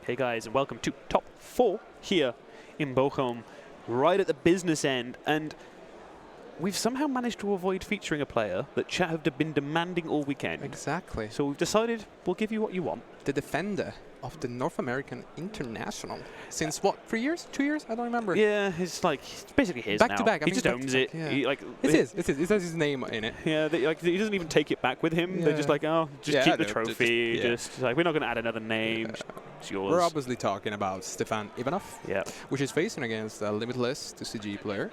Hey guys, and welcome to Top 4 here in Bochum, right at the business end. And we've somehow managed to avoid featuring a player that chat have been demanding all weekend. Exactly. So we've decided we'll give you what you want. The defender of the North American International. Since what, 3 years? 2 years? I don't remember. Yeah, it's basically his back now. To back. He just owns it. Yeah. It is. It has his name in it. Yeah, he doesn't even take it back with him. Yeah. They're just like, oh, just keep the no, trophy. Just like, we're not going to add another name. It's yours. We're obviously talking about Stephane Ivanoff, yeah, which is facing against a limitless to CG player.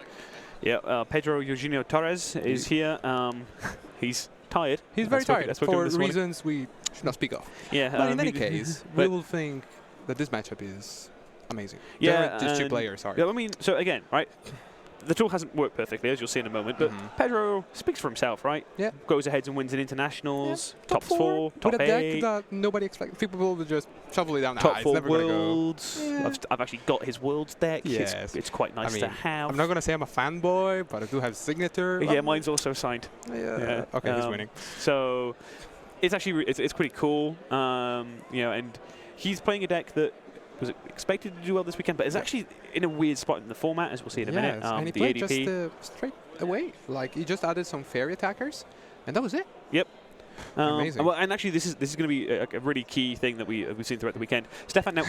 Yeah, Pedro Eugenio Torres is here. He's tired. He's very tired for reasons we should not speak of. Yeah, but in any case, we will think that this matchup is amazing. Yeah, just two players. Sorry. Yeah, I mean, so again, right? The tool hasn't worked perfectly, as you'll see in a moment, but Pedro speaks for himself, right? Yeah. Goes ahead and wins in internationals, yeah. top 4, top with 8. A deck that nobody expects. People will just shovel it down. Top 4 it's never worlds. Go. Yeah. I've actually got his worlds deck. Yes. It's quite nice to have. I'm not going to say I'm a fanboy, but I do have signature. Yeah, mine's also signed. Yeah. Okay, he's winning. So it's actually it's pretty cool. You know, and he's playing a deck that was expected to do well this weekend, but is actually in a weird spot in the format, as we'll see in a minute. And he the played ADP. just straight away. Like, he just added some fairy attackers, and that was it. Yep. Amazing. Well, and actually, this is going to be a really key thing that we've seen throughout the weekend. Stephane, now,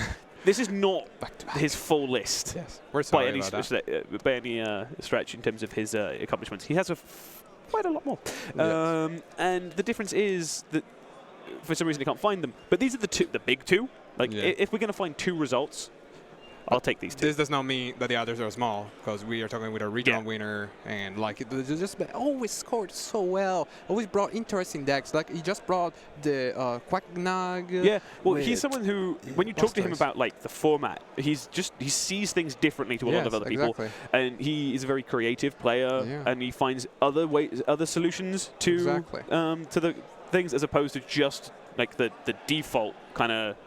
this is not his full list. Yes, we're sorry by any stretch in terms of his accomplishments. He has quite a lot more. Yes. And the difference is that for some reason he can't find them. But these are the big two. Like, if we're going to find 2 results, I'll take these 2. This does not mean that the others are small, because we are talking with a regional winner, and like they just always scored so well. Always brought interesting decks. Like, he just brought the Quacknag. Yeah, well, he's someone who, when you talk to him about like the format, he sees things differently to a lot of other people, and he is a very creative player, and he finds other solutions to the things, as opposed to just like the default kind of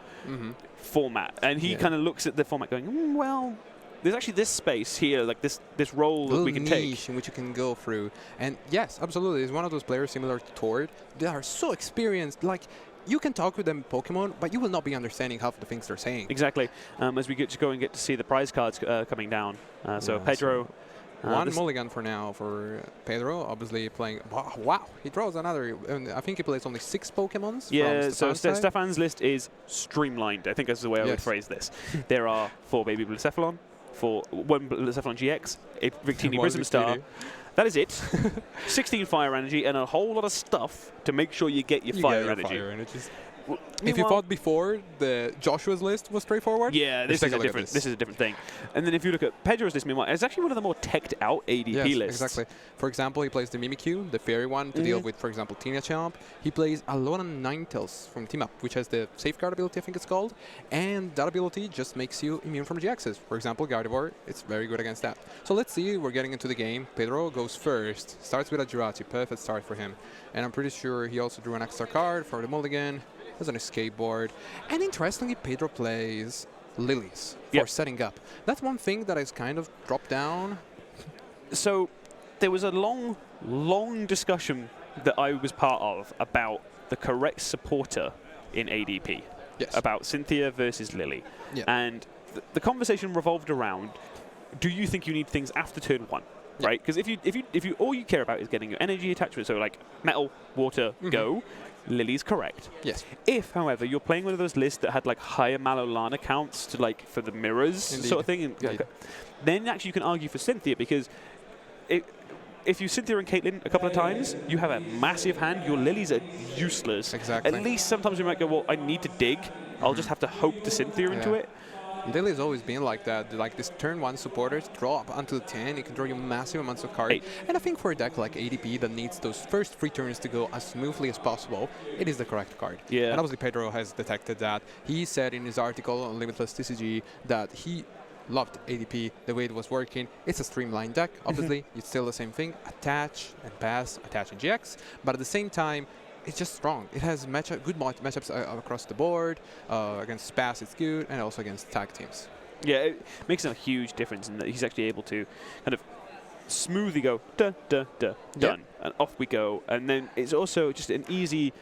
format. And he kind of looks at the format going, well, there's actually this space here, like this role that we can take, in which you can go through. And yes, absolutely, he's one of those players similar to Torres. They are so experienced. Like, you can talk with them Pokemon, but you will not be understanding half the things they're saying. Exactly. As we get to go and get to see the prize cards coming down. So Pedro. One mulligan for now for Pedro, obviously playing. Wow, he draws another. I think he plays only 6 Pokemons. Yeah, so Stephane's list is streamlined. I think that's the way I would phrase this. There are 4 Baby Blacephalon, 1 Blacephalon GX, a Victini Prism Star. That is it. 16 Fire Energy, and a whole lot of stuff to make sure you get your Fire Energy. If you thought before the Joshua's list was straightforward, this is a different thing. And then if you look at Pedro's list, meanwhile, it's actually one of the more teched out ADP lists. Exactly. For example, he plays the Mimikyu, the fairy one, to deal with, for example, Tina Champ. He plays Alolan Ninetales from Team Up, which has the Safeguard ability, I think it's called, and that ability just makes you immune from GXs. For example, Gardevoir, it's very good against that. So let's see, we're getting into the game. Pedro goes first, starts with a Jirachi, perfect start for him. And I'm pretty sure he also drew an extra card for the mulligan. There's on a skateboard. And interestingly, Pedro plays Lilies for setting up. That's one thing that has kind of dropped down. So there was a long discussion that I was part of about the correct supporter in ADP. Yes. About Cynthia versus Lily. Yeah. And the conversation revolved around, do you think you need things after turn 1? Right? Because if you all you care about is getting your energy attachment, so like metal, water, go, Lily's correct. Yes. If, however, you're playing one of those lists that had like higher Malolana counts to like for the mirrors sort of thing, then actually you can argue for Cynthia, because if you Cynthia and Caitlyn a couple of times, you have a massive hand. Your Lilies are useless. Exactly. At least sometimes you might go, well, I need to dig. I'll just have to hope to Cynthia into it. Lily's always been like that. Like, this turn 1 supporters drop until 10. You can draw you massive amounts of cards. And I think for a deck like ADP that needs those first 3 turns to go as smoothly as possible, it is the correct card. Yeah. And obviously Pedro has detected that. He said in his article on Limitless TCG that he loved ADP, the way it was working. It's a streamlined deck. Obviously, it's still the same thing. Attach and pass, attach and GX. But at the same time, it's just strong. It has good matchups across the board. Against Spas, it's good, and also against tag teams. Yeah, it makes a huge difference in that he's actually able to kind of smoothly go, done, and off we go. And then it's also just an easy...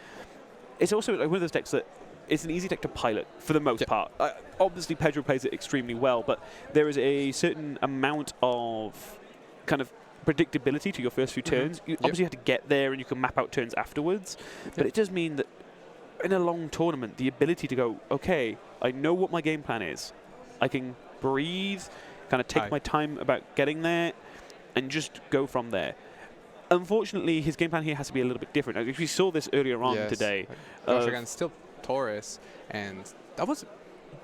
It's also like one of those decks that it's an easy deck to pilot for the most part. Obviously, Pedro plays it extremely well, but there is a certain amount of kind of predictability to your first few turns. You obviously have to get there, and you can map out turns afterwards. But it does mean that in a long tournament, the ability to go, okay, I know what my game plan is. I can breathe, kind of take my time about getting there, and just go from there. Unfortunately, his game plan here has to be a little bit different. We saw this earlier on today. Gosh, again, still Torres, and that was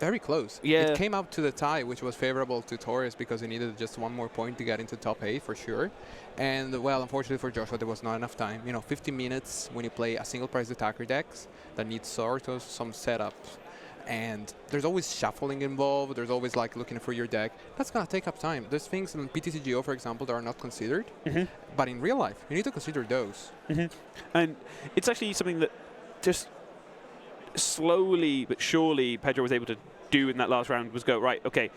very close. Yeah. It came out to the tie, which was favorable to Torres because he needed just one more point to get into top 8 for sure. And, well, unfortunately for Joshua, there was not enough time. 50 minutes when you play a single-price attacker decks that needs sort of some setup. And there's always shuffling involved. There's always, like, looking for your deck. That's going to take up time. There's things in PTCGO, for example, that are not considered. But in real life, you need to consider those. And it's actually something that just slowly but surely Pedro was able to do in that last round was go, right, okay,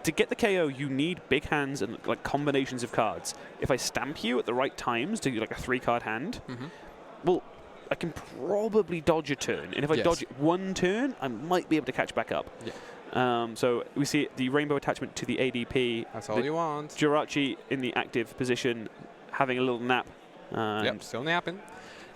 to get the KO, you need big hands and like combinations of cards. If I stamp you at the right times to like a 3-card hand, well, I can probably dodge a turn. And if I dodge it one turn, I might be able to catch back up. So we see the rainbow attachment to the ADP. That's all you want. Jirachi in the active position, having a little nap. Still napping.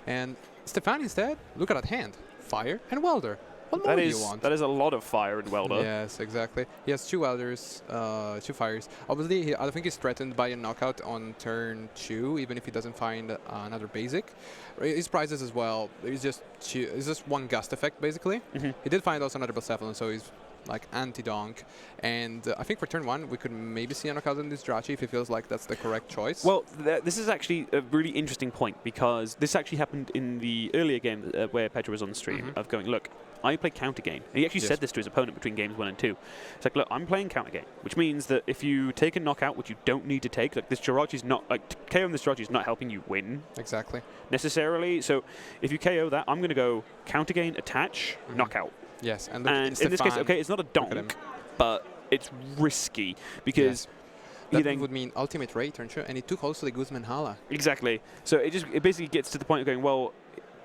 And Stephane instead, look at that hand. Fire and welder. What more do you want? That is a lot of fire and welder. Yes, exactly. He has 2 welders, 2 fires. Obviously, I think he's threatened by a knockout on turn 2, even if he doesn't find another basic. His prizes as well. It's just one gust effect, basically. He did find also another Blacephalon, so he's like anti-donk. And I think for turn 1, we could maybe see a knockout on this Jirachi if he feels like that's the correct choice. Well, this is actually a really interesting point because this actually happened in the earlier game where Pedro was on the stream of going, look, I play counter game. And he actually said this to his opponent between games 1 and 2. It's like, look, I'm playing counter game, which means that if you take a knockout, which you don't need to take, like this Jirachi's not, like KO on this Jirachi is not helping you win. Exactly. Necessarily. So if you KO that, I'm going to go counter gain, attach, knockout. Yes, and in this case, okay, it's not a donk, but it's risky because that would mean ultimate rate, turn sure, and he took also the Guzman Hala. Exactly. So it basically gets to the point of going, well,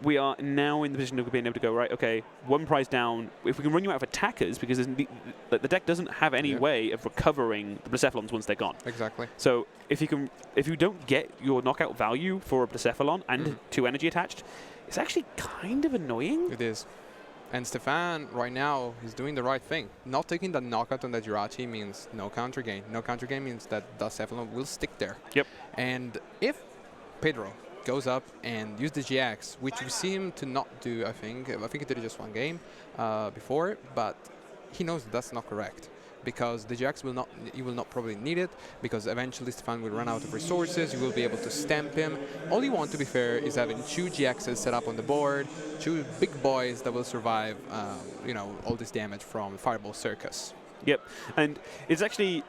we are now in the position of being able to go, right, okay, 1 prize down. If we can run you out of attackers, because the deck doesn't have any way of recovering the Blacephalons once they're gone. Exactly. So if you don't get your knockout value for a Blacephalon and 2 energy attached, it's actually kind of annoying. It is. And Stephane, right now, is doing the right thing. Not taking the knockout on the Jirachi means no counter gain. No counter gain means that the Cephalon will stick there. And if Pedro goes up and use the GX, which we see him to not do, I think he did it just 1 game before, but he knows that's not correct. Because the GX will not probably need it, because eventually Stephane will run out of resources, you will be able to stamp him. All you want, to be fair, is having 2 GXs set up on the board, 2 big boys that will survive, all this damage from Fireball Circus. And it's actually,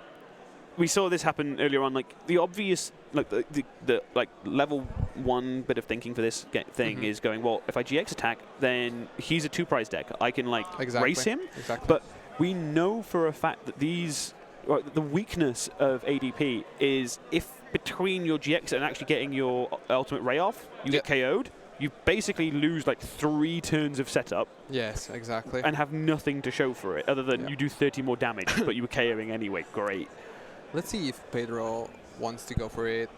we saw this happen earlier on, like the obvious, like the like level 1 bit of thinking for this thing is going, well, if I GX attack, then he's a 2 prize deck. I can like race him, but we know for a fact that the weakness of ADP is if between your GX and actually getting your ultimate ray off, you get KO'd, you basically lose like 3 turns of setup. Yes, exactly. And have nothing to show for it, other than you do 30 more damage, but you were KOing anyway. Great. Let's see if Pedro wants to go for it.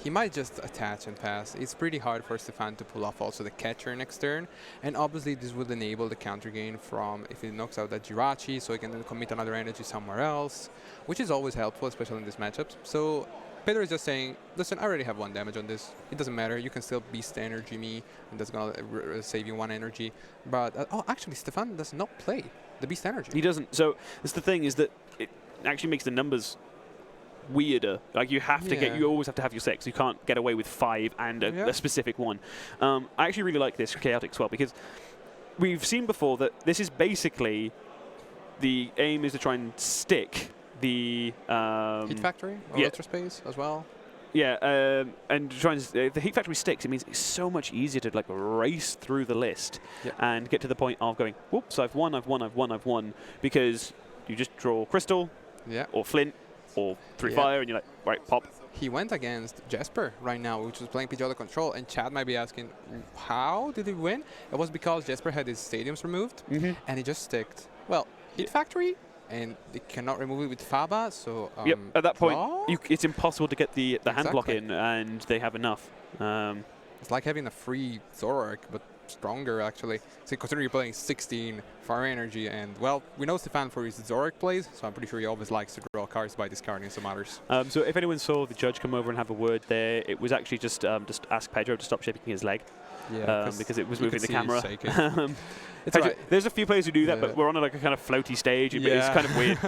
He might just attach and pass. It's pretty hard for Stephane to pull off also the catcher next turn. And obviously this will enable the counter gain from if he knocks out that Jirachi, so he can then commit another energy somewhere else, which is always helpful, especially in these matchups. So Pedro is just saying, listen, I already have 1 damage on this. It doesn't matter. You can still beast energy me, and that's going to save you 1 energy. But, actually, Stephane does not play the beast energy. He doesn't. So that's the thing, is that it actually makes the numbers weirder. Like you have to you always have to have your 6. You can't get away with 5 and a specific one. I actually really like this Chaotic Swell because we've seen before that this is basically the aim is to try and stick the Heat Factory or Ultra Space as well. And trying if the Heat Factory sticks, it means it's so much easier to like race through the list and get to the point of going, whoops, I've won, because you just draw Crystal or Flint. or 3 fire, and you're like, right, pop. He went against Jesper right now, which was playing PG out of control, and Chad might be asking, how did he win? It was because Jesper had his stadiums removed, and he just sticked. Well, Heat Factory, and they cannot remove it with Faba, so yep, at that point, it's impossible to get the hand block in, and they have enough. It's like having a free Zoroark, but stronger, actually. So considering you're playing 16 fire energy, and, well, we know Stephane for his Zoroark plays, so I'm pretty sure he always likes to draw cards by discarding some others. So if anyone saw the judge come over and have a word there, it was actually just ask Pedro to stop shaking his leg. Yeah, because it was moving the camera. Right. There's a few players who do that, but we're on like a kind of floaty stage. It's kind of weird.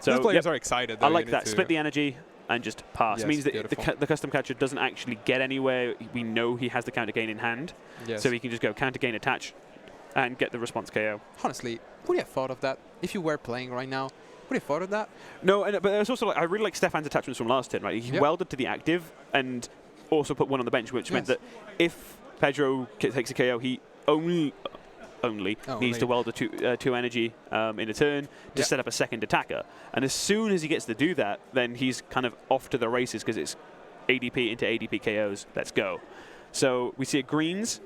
So those players are excited. Though. I like that. Split the energy and just pass. Yes, it means that the custom catcher doesn't actually get anywhere. We know he has the counter gain in hand, so he can just go counter gain, attach, and get the response KO. Honestly, would you have thought of that if you were playing right now? Would you have thought of that? No, but there's also I really like Stephane's attachments from last turn. Right, he welded to the active and also put one on the bench, which meant that if Pedro takes a KO, he only needs to weld a 2 energy in a turn to set up a second attacker. And as soon as he gets to do that, then he's kind of off to the races because it's ADP into ADP KOs. Let's go. So we see it greens.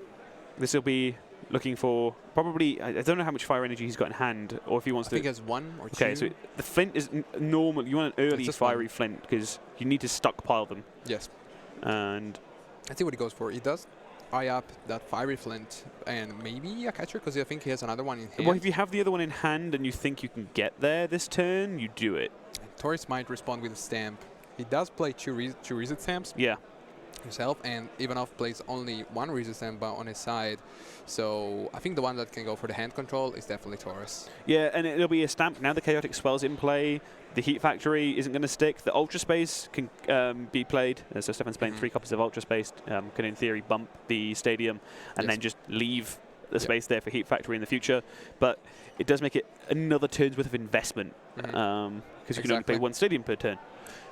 This will be looking for probably, I don't know how much fire energy he's got in hand, or if he wants to. I think he has 1 or 2. Okay, so the flint is normal. You want an early fiery flint because you need to stockpile them. Yes. And let's see what he goes for. He does eye up that fiery flint and maybe a catcher because I think he has another one in hand. Well, if you have the other one in hand and you think you can get there this turn, you do it. Torres might respond with a stamp. He does play two reset stamps. Yeah. Himself, and Ivanoff plays only 1 reset stamp on his side. So I think the one that can go for the hand control is definitely Torres. Yeah, and it'll be a stamp. Now the Chaotic Swell's in play. The Heat Factory isn't going to stick. The Ultra Space can be played. So Stephane's playing 3 copies of Ultra Space. Can, in theory, bump the stadium and then just leave the space there for Heat Factory in the future. But it does make it another turn's worth of investment because you can only play 1 stadium per turn.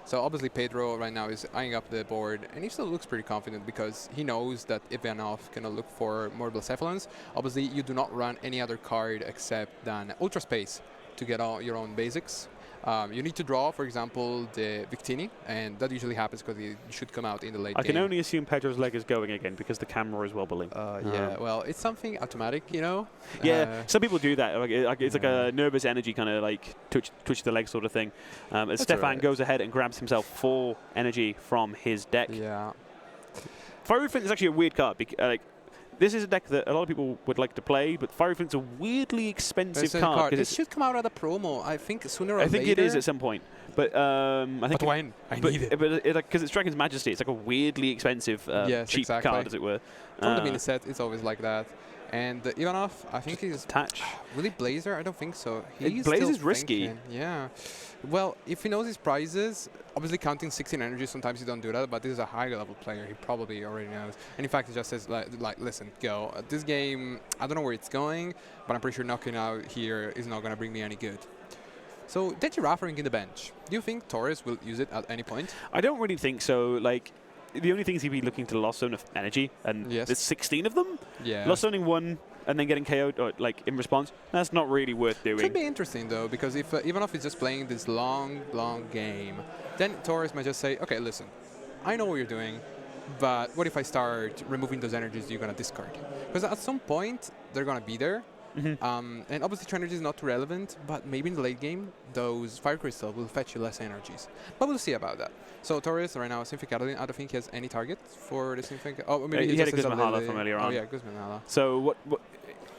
So obviously Pedro right now is eyeing up the board, and he still looks pretty confident because he knows that Ivanoff can look for more Blacephalons. Obviously, you do not run any other card except than Ultra Space to get all your own basics. You need to draw, for example, the Victini, and that usually happens because he should come out in the late game. I can only assume Pedro's leg is going again because the camera is wobbling. Yeah, well, it's something automatic, you know? Yeah, some people do that. It's like a nervous energy kind of like twitch the leg sort of thing. As Stephane goes ahead and grabs himself 4 energy from his deck. Yeah. Fiery Flint is actually a weird card. This is a deck that a lot of people would like to play, but Fiery Flint's a weirdly expensive card. It should come out at a promo, I think, sooner or later. I think it is at some point. But I think. But when? I need it. But because it's Dragon's Majesty, it's like a weirdly expensive cheap card, as it were. From the mini set, it's always like that. And Ivanoff, I think he's... Attach. Really Blazer? I don't think so. Blaze is risky. Yeah. Well, if he knows his prizes, obviously counting 16 energy, sometimes you don't do that, but this is a high-level player. He probably already knows. And in fact, he just says, like listen, go. This game, I don't know where it's going, but I'm pretty sure knocking out here is not going to bring me any good. So, Deji Raffering in the bench. Do you think Torres will use it at any point? I don't really think so. The only thing is he'd be looking to lost zone of energy, and there's 16 of them. Yeah. Lost zoning 1 and then getting KO'd in response, that's not really worth doing. Could be interesting though, because if Ivanoff is just playing this long game, then Torres might just say, okay, listen, I know what you're doing, but what if I start removing those energies you're gonna discard? Because at some point they're gonna be there. And obviously true energy is not too relevant, but maybe in the late game, those Fire Crystal will fetch you less energies. But we'll see about that. So Torres right now, Symphonic Catalin, I don't think he has any targets for the Symphonic. Oh, maybe he had a Guzman from earlier on. Oh yeah, Guzman Hala. So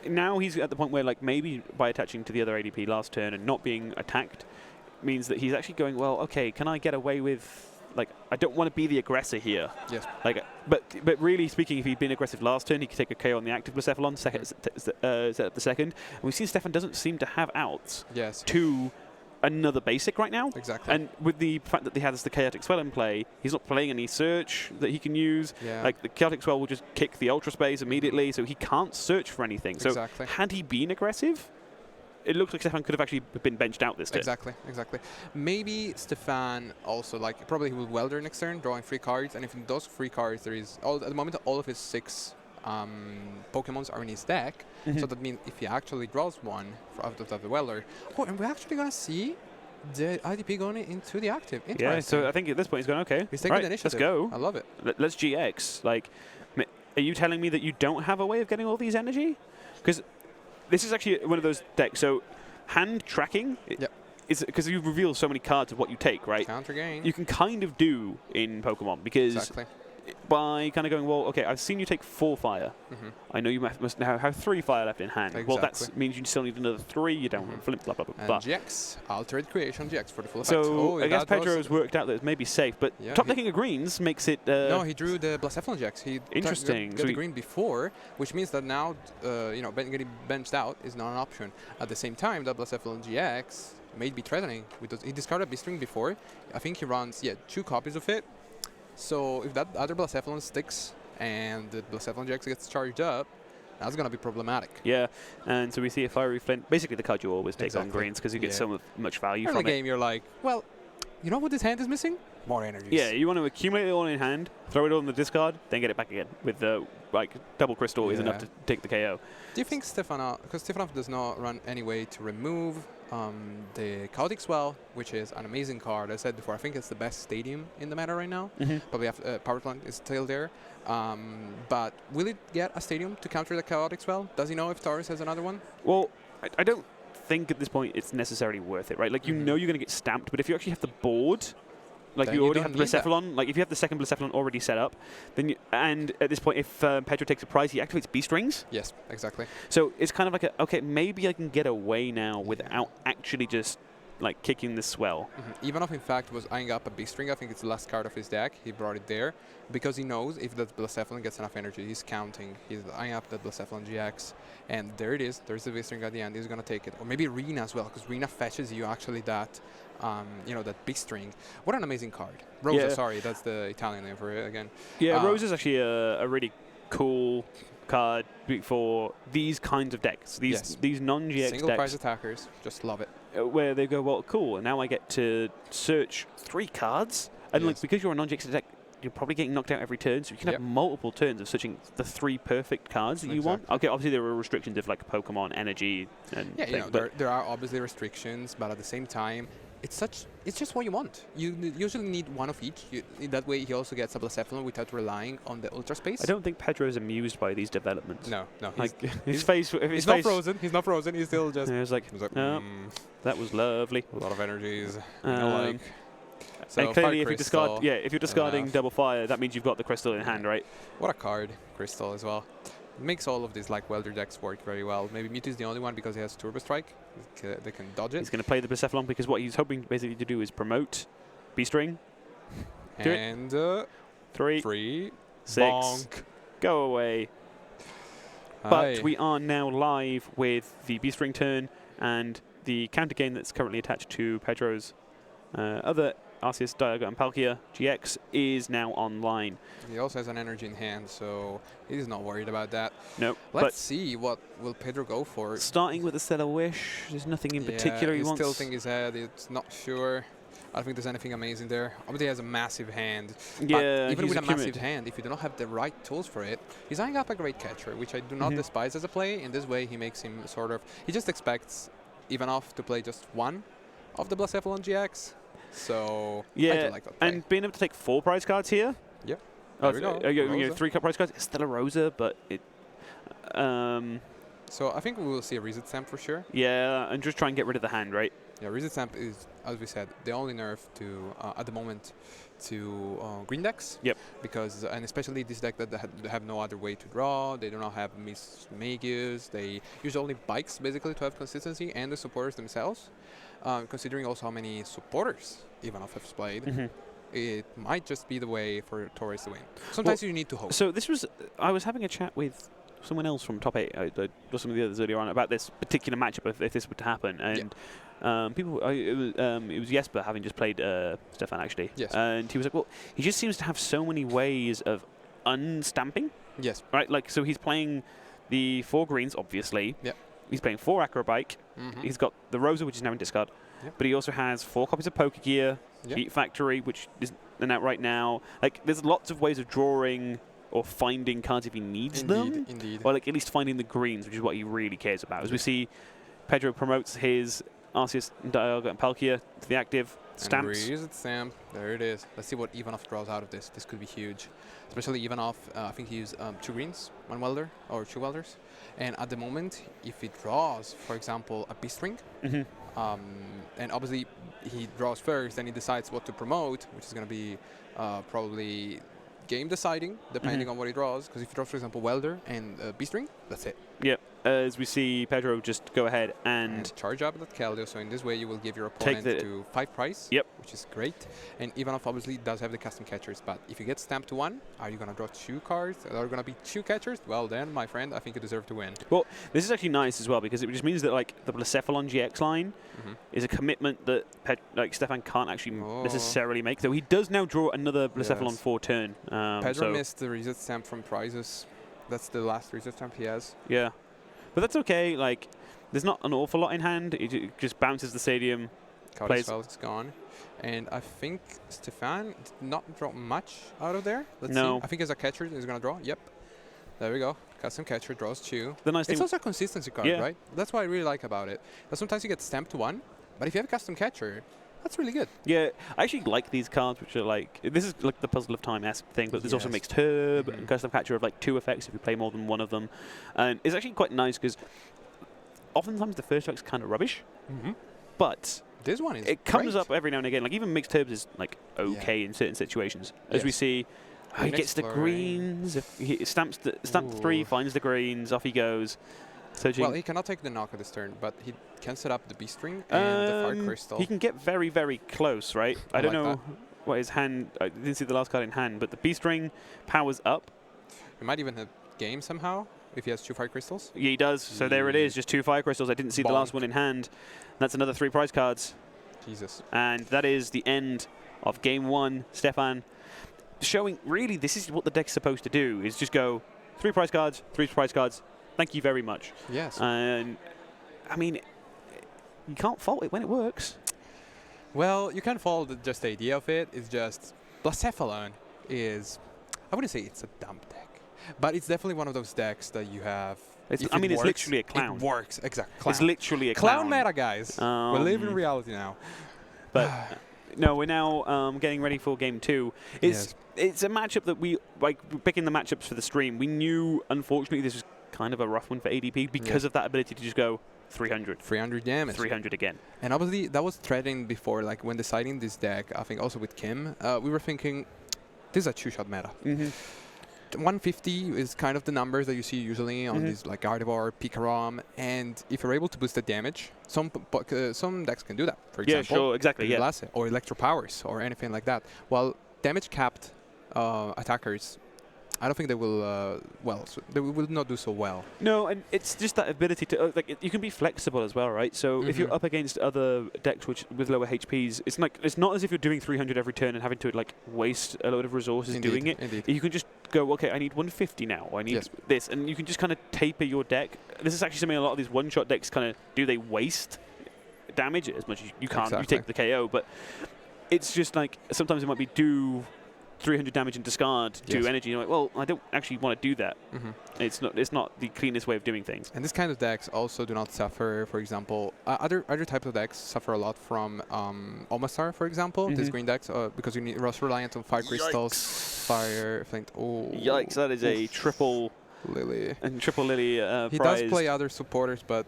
now he's at the point where maybe by attaching to the other ADP last turn and not being attacked means that he's actually going, well, okay, can I get away with... I don't want to be the aggressor here. Yes. But really speaking, if he'd been aggressive last turn, he could take a KO on the active Blacephalon, set up the second. And we've seen Stephane doesn't seem to have outs to another basic right now. Exactly. And with the fact that he has the Chaotic Swell in play, he's not playing any search that he can use. Yeah. The Chaotic Swell will just kick the Ultra Space immediately, so he can't search for anything. So had he been aggressive, it looks like Stephane could have actually been benched out this turn. Exactly. Maybe Stephane also, probably he will welder next turn, drawing 3 cards, and if in those 3 cards there is, at the moment, all of his 6 Pokemons are in his deck, so that means if he actually draws one out of the welder, and we're actually going to see the IDP going into the active. Yeah, so I think at this point he's going, okay, he's taking the initiative. Let's go. I love it. Let's GX. Like, are you telling me that you don't have a way of getting all these energy? Because this is actually one of those decks. So hand tracking is because you reveal so many cards of what you take, right? Counter gain. You can kind of do in Pokemon because by kind of going, well, okay, I've seen you take 4 fire. I know you must now have 3 fire left in hand. Well, that means you still need another 3. You don't flip, blah, blah, blah. And GX, Altered Creation GX for the full effect. So I guess Pedro has worked out that it's maybe safe, but top decking of greens makes it... no, he drew the Blacephalon GX. He interesting. got the green before, which means that now, getting benched out is not an option. At the same time, the Blacephalon GX may be threatening. He discarded B-String before. I think he runs, 2 copies of it. So if that other Blacephalon sticks and the Blacephalon GX gets charged up, that's going to be problematic. Yeah, and so we see a Fiery Flint, basically the card you always take on greens because you get so much value from it. Early game, you're like, well, you know what this hand is missing? More energies. Yeah, you want to accumulate it all in hand, throw it all in the discard, then get it back again with double crystal is enough to take the KO. Do you think Stephane, because Stephane does not run any way to remove the Chaotic Swell, which is an amazing card. I said before, I think it's the best stadium in the meta right now. Probably Power Plant is still there. But will it get a stadium to counter the Chaotic Swell? Does he know if Torres has another one? Well, I don't think at this point it's necessarily worth it, right? Like, you know you're going to get stamped, but if you actually have the board... Like, you already have the Blacephalon. Like, if you have the second Blacephalon already set up, then and at this point, if Pedro takes a prize, he activates B-Strings. Yes, exactly. So it's kind of like, okay, maybe I can get away now without actually just, like, kicking the swell. Ivanoff, in fact, was eyeing up a B-String. I think it's the last card of his deck. He brought it there because he knows if that Blacephalon gets enough energy, he's counting. He's eyeing up that Blacephalon GX. And there it is. There's the B-String at the end. He's going to take it. Or maybe Rena as well, because Rena fetches you actually that... that big string. What an amazing card. Rosa, sorry, that's the Italian name for it again. Yeah, Rosa is actually a really cool card for these kinds of decks. These non-GX decks. Single prize attackers, just love it. Where they go, well, cool, and now I get to search 3 cards. And like, because you're a non-GX deck, you're probably getting knocked out every turn, so you can have multiple turns of searching the 3 perfect cards that you want. Okay, obviously there are restrictions of like Pokemon energy and there are obviously restrictions, but at the same time, it's just what you want. You usually need one of each. That way, he also gets a Blacephalon without relying on the Ultra Space. I don't think Pedro is amused by these developments. No. His face. He's not frozen. He's not frozen. He's still just. He's like, that was lovely. A lot of energies. So and clearly, if you discard, if you're discarding double fire, that means you've got the crystal in hand, right? What a card, Crystal as well. Makes all of these like welder decks work very well. Maybe Mewtwo is the only one because he has Turbo Strike. They can dodge it. He's going to play the Blacephalon because what he's hoping basically to do is promote B-String. And 3, 6, bonk. Go away. But we are now live with the B-String turn and the counter game that's currently attached to Pedro's other Arceus, Dialga, and Palkia GX is now online. He also has an energy in hand, so he's not worried about that. No. Let's see what will Pedro go for. Starting with a Stellar Wish, there's nothing in particular he wants. He's tilting his head. It's not sure. I don't think there's anything amazing there. Obviously, he has a massive hand. Yeah, but even with a massive hand, if you do not have the right tools for it, he's eyeing up a Great Catcher, which I do not despise as a play. In this way, he makes him sort of... He just expects Ivanoff to play just one of the Blacephalon GX. So, I do like that play. And being able to take 4 prize cards here. Yep. Oh, you 3 prize cards. It's still a Rosa, but it... so I think we will see a Reset Stamp for sure. Yeah, and just try and get rid of the hand, right? Yeah, Reset Stamp is, as we said, the only nerf to, at the moment, to green decks. Yep. Because, and especially this deck that they have no other way to draw, they do not have Miss Magius, they use only bikes basically to have consistency, and the supporters themselves. Considering also how many supporters Ivanoff has played, it might just be the way for Torres to win. Sometimes you need to hope. So this was, I was having a chat with someone else from Top 8, or some of the others earlier on, about this particular matchup, if this were to happen. And it was Jesper having just played Stephane, actually. Yes. And he was like, well, he just seems to have so many ways of unstamping. Yes. Right? Like, so he's playing the 4 greens, obviously. Yep. He's playing 4 Acrobike. He's got the Rosa, which is now in discard. Yep. But he also has 4 copies of Pokegear, Heat Factory, which is out right now. Like, there's lots of ways of drawing or finding cards if he needs them. Indeed. Or, like, at least finding the greens, which is what he really cares about. As we see, Pedro promotes his Arceus, Dialga, and Palkia to the active. Stamps. And reset stamp. There it is. Let's see what Ivanoff draws out of this. This could be huge. Especially Ivanoff, I think he used 2 greens, 1 welder, or 2 welders. And at the moment, if he draws, for example, a Beast Ring, and obviously he draws first, then he decides what to promote, which is going to be probably game deciding, depending on what he draws. Because if he draws, for example, welder and Beast Ring, that's it. Yep. As we see Pedro just go ahead and charge up that Keldeo, so in this way you will give your opponent to 5 price, which is great. And Ivanoff obviously does have the custom catchers, but if you get stamped to 1, are you going to draw 2 cards? Are there going to be 2 catchers? Well then, my friend, I think you deserve to win. Well, this is actually nice as well, because it just means that like the Blacephalon GX line is a commitment that Stephane can't actually necessarily make. So he does now draw another Blacephalon 4 turn. Pedro missed the reset stamp from prizes. That's the last reset stamp he has. Yeah. But that's okay. Like, there's not an awful lot in hand. It just bounces the stadium. Plays. It's gone. And I think Stephane did not draw much out of there. Let's see. I think as a catcher, he's going to draw. Yep. There we go. Custom catcher draws 2. The nice it's also a consistency card, right? That's what I really like about it. That sometimes you get stamped to 1, but if you have a custom catcher, that's really good. Yeah, I actually like these cards, which are like, this is like the Puzzle of Time-esque thing, but there's also Mixed Herb and Custom Catcher of like 2 effects if you play more than 1 of them. And it's actually quite nice because oftentimes the first effect's kind of rubbish, but this one is it comes up every now and again. Like even Mixed Herbs is like okay in certain situations. As we see, he gets the greens, if he stamps 3, finds the greens, off he goes. Well, he cannot take the knock at this turn, but he can set up the Beast Ring and the Fire Crystal. He can get very, very close, right? I don't know what his hand... I didn't see the last card in hand, but the Beast Ring powers up. He might even have game somehow if he has 2 Fire Crystals. Yeah, he does. So there it is, just 2 Fire Crystals. I didn't see the last one in hand. That's another 3 prize cards. Jesus. And that is the end of Game 1. Stephane showing, really, this is what the deck's supposed to do, is just go 3 prize cards, 3 prize cards. Thank you very much. Yes. And, I mean, you can't fault it when it works. Well, you can't fault just the idea of it. It's just Blacephalon is, I wouldn't say it's a dumb deck, but it's definitely one of those decks that you have. I mean, it's literally a clown. It works, exactly. Clown. It's literally a clown. Clown meta, guys. We live in reality now. But no, we're now getting ready for Game 2. It's a matchup that we, like, picking the matchups for the stream, we knew, unfortunately, this was kind of a rough one for ADP because of that ability to just go 300. 300 damage. 300 again. And obviously, that was threatened before, like when deciding this deck, I think also with Kim, we were thinking, this is a 2-shot meta. 150 is kind of the numbers that you see usually on these like Gardevoir, Pikarom, and if you're able to boost the damage, some decks can do that. For example, sure, exactly, or Electro Powers or anything like that. While damage capped attackers, I don't think they will. They will not do so well. No, and it's just that ability to like you can be flexible as well, right? So if you're up against other decks with lower HPs, it's not as if you're doing 300 every turn and having to like waste a load of resources doing it. Indeed. You can just go, okay, I need 150 now. I need this, and you can just kind of taper your deck. This is actually something a lot of these one-shot decks kind of do. They waste damage as much as you can't. You take the KO, but it's just like sometimes it might be do 300 damage and discard 2 energy. You're like, well, I don't actually want to do that. It's not the cleanest way of doing things. And this kind of decks also do not suffer. For example, other types of decks suffer a lot from Omastar, for example. These green decks because you need reliant on Fire Crystals, Fire Flint. Oh, yikes! That is a triple Lily. And triple Lily. He does play other supporters, but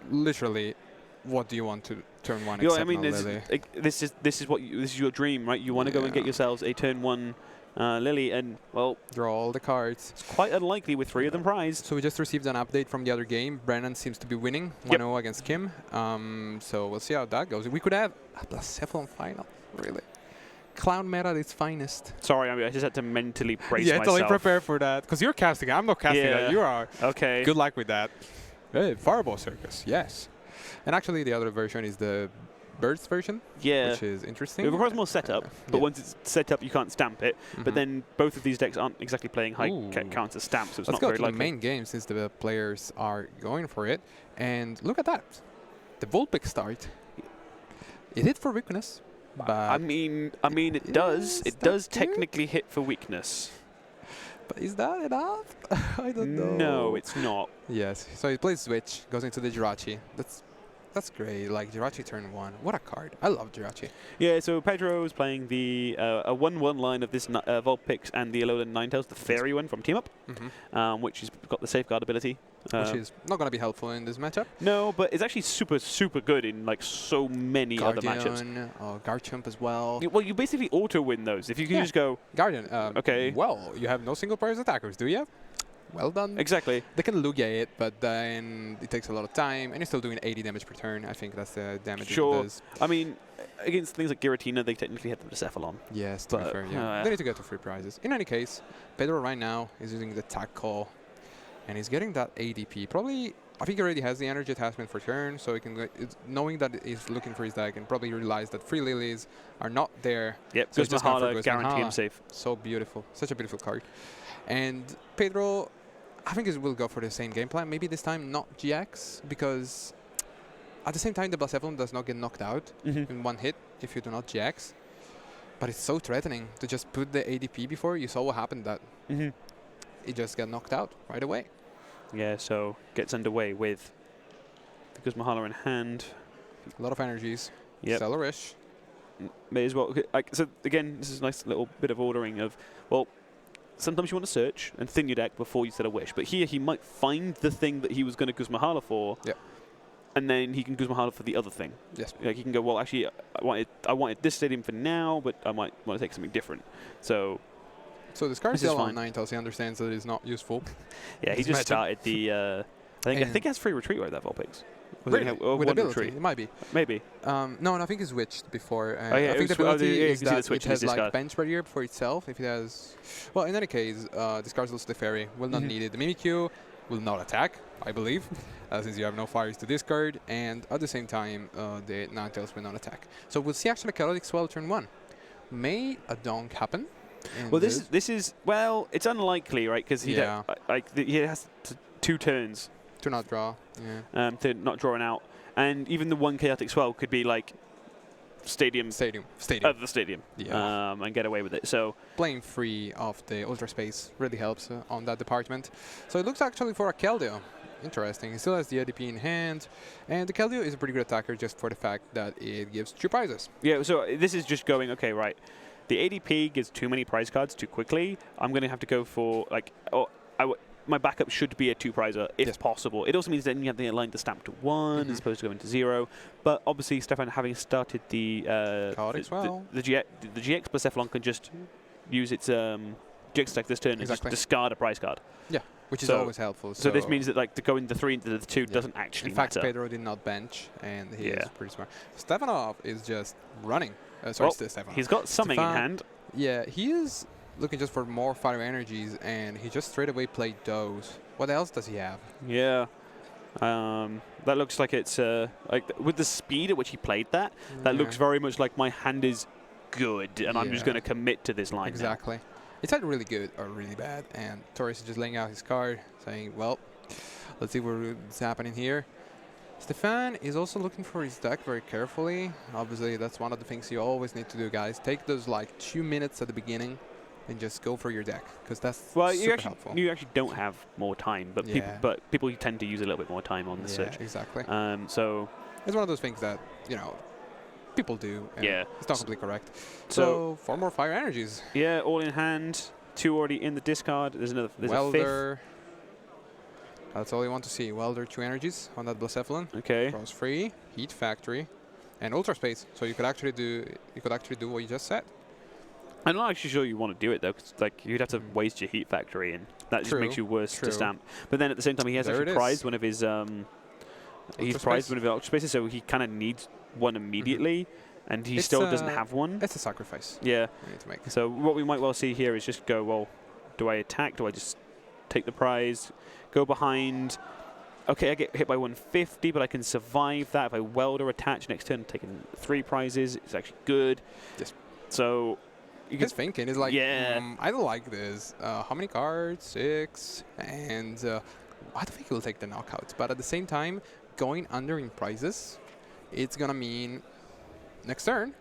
literally, what do you want to turn 1 except I mean, Lily? this is your dream, right? You want to go and get yourselves a turn 1 Lily, and well, draw all the cards. It's quite unlikely with 3 of them prized. So we just received an update from the other game. Brennan seems to be winning 1-0 against Kim. So we'll see how that goes. We could have a Blacephalon final, really. Clown meta at its finest. Sorry, I just had to mentally brace myself. Mentally prepare for that. Because you're casting. I'm not casting that. You are. Okay. Good luck with that. Hey, Fireball Circus. Yes. And actually, the other version is the Birds version. Yeah. Which is interesting. It requires more setup. But once it's set up, you can't stamp it. But then both of these decks aren't exactly playing high counter stamps. So it's not very likely. Let's go to the main game since the players are going for it. And look at that. The Vulpix start. It hit for weakness. But I mean, it does. It does technically hit for weakness. But is that enough? I don't know. No, it's not. Yes. So he plays Switch, goes into the Jirachi. That's That's great. Like Jirachi turn 1. What a card. I love Jirachi. Yeah, so Pedro is playing the a 1/1 line of this Vulpix and the Alolan Ninetales, the fairy one from Team Up, which has got the safeguard ability. Which is not going to be helpful in this matchup. No, but it's actually super, super good in like so many other matchups. Garchomp as well. Well, you basically auto-win those. If you can just go... Guardian. Okay. Well, you have no single players attackers, do you? Well done. Exactly. They can Lugia it, but then it takes a lot of time, and you're still doing 80 damage per turn. I think that's the damage it does. I mean, against things like Giratina, they technically had the Stephane. Yes, to be fair, yeah. They need to get to free prizes. In any case, Pedro right now is using the Tack Call, and he's getting that ADP. Probably, I think he already has the energy attachment for turn, so he can, knowing that he's looking for his deck, and probably realize that free lilies are not there. Yep, so Guzmahala guarantee him safe. So beautiful. Such a beautiful card. And Pedro, I think he will go for the same game plan. Maybe this time not GX, because at the same time the Blacephalon does not get knocked out in one hit if you do not GX. But it's so threatening to just put the ADP before. You saw what happened, that it just got knocked out right away. Yeah, so gets underway with the Guzmahala in hand. A lot of energies. Yep. Stellarish. May as well. So again, this is a nice little bit of ordering of, well, sometimes you want to search and thin your deck before you set a wish. But here he might find the thing that he was going to Guzmahala for. Yep. And then he can Guzmahala for the other thing. Yes. Like he can go, well, actually, I wanted this stadium for now, but I might want to take something different. So this card is still on Ninetales. He understands that it's not useful. Yeah, he just started the... I think it has free retreat, right, that Vulpix? Really? With ability? Retreat? It might be. Maybe. No, I think it's switched before. I think the ability is that it has like bench barrier for itself. If it has... Well, in any case, discards also the fairy. Will not need it. The Mimikyu will not attack, I believe, since you have no fires to discard. And at the same time, the Ninetales will not attack. So we'll see actually Chaotic Swell turn 1. May a donk happen? Well, this is well, it's unlikely, right? Because he has 2 turns to not draw, to not drawing out, and even the 1 Chaotic Swell could be like stadium of the stadium, and get away with it. So playing free of the Ultra Space really helps on that department. So it looks actually for a Keldeo. Interesting. He still has the ADP in hand, and the Keldeo is a pretty good attacker just for the fact that it gives 2 prizes. Yeah. So this is just going okay, right? The ADP gives too many prize cards too quickly. I'm going to have to go for, like, my backup should be a 2-prizer if possible. It also means then you have to align the stamp to 1 as opposed to going to 0. But obviously, Stephane, having started the GX plus Cephalon can just use its GX attack this turn and just discard a prize card. Yeah, which is always helpful. So this means that like to go into the 3 into the 2 doesn't actually matter. In fact, Pedro did not bench, and he is pretty smart. Ivanoff is just running. He's got something in hand. Yeah, he is looking just for more fire energies, and he just straight away played those. What else does he have? Yeah. That looks like it's like with the speed at which he played that looks very much like my hand is good, and I'm just going to commit to this line. Exactly. It's either really good or really bad, and Torres is just laying out his card, saying, well, let's see what's happening here. Stephane is also looking for his deck very carefully. Obviously, that's one of the things you always need to do, guys. Take those like 2 minutes at the beginning and just go for your deck, because that's super helpful. You actually don't have more time, but people tend to use a little bit more time on the search. Exactly. So it's one of those things that, you know, people do. And it's not completely correct. So 4 more fire energies. Yeah, all in hand. 2 already in the discard. There's a 5th. That's all you want to see. Welder 2 energies on that Blacephalon. Okay. Cross free, Heat Factory, and Ultra Space. So you could actually do what you just said. I'm not actually sure you want to do it though, because like you'd have to waste your Heat Factory, and that just makes you worse to stamp. But then at the same time, he has actually prized one of his Ultra Spaces, so he kind of needs one immediately, and he still doesn't have one. It's a sacrifice. Yeah. We need to make. So what we might well see here is just go, well, do I attack? Do I just take the prize? Go behind. Okay, I get hit by 150, but I can survive that. If I weld or attach next turn, taking 3 prizes, it's actually good. Yes. So his thinking is like, I don't like this. How many cards? 6. And I don't think he will take the knockouts. But at the same time, going under in prizes, it's going to mean next turn,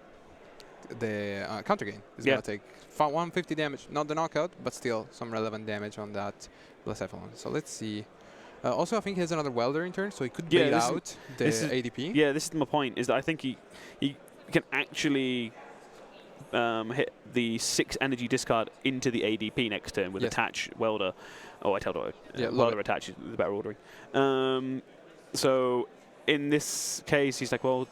the counter gain is going to take 150 damage. Not the knockout, but still some relevant damage on that Blacephalon. So let's see. Also, I think he has another welder in turn, so he could bait out the ADP. Yeah, this is my point, is that I think he can actually hit the 6 energy discard into the ADP next turn with attach welder. Oh, I told you. Welder attach is the better ordering. So in this case, he's like, well,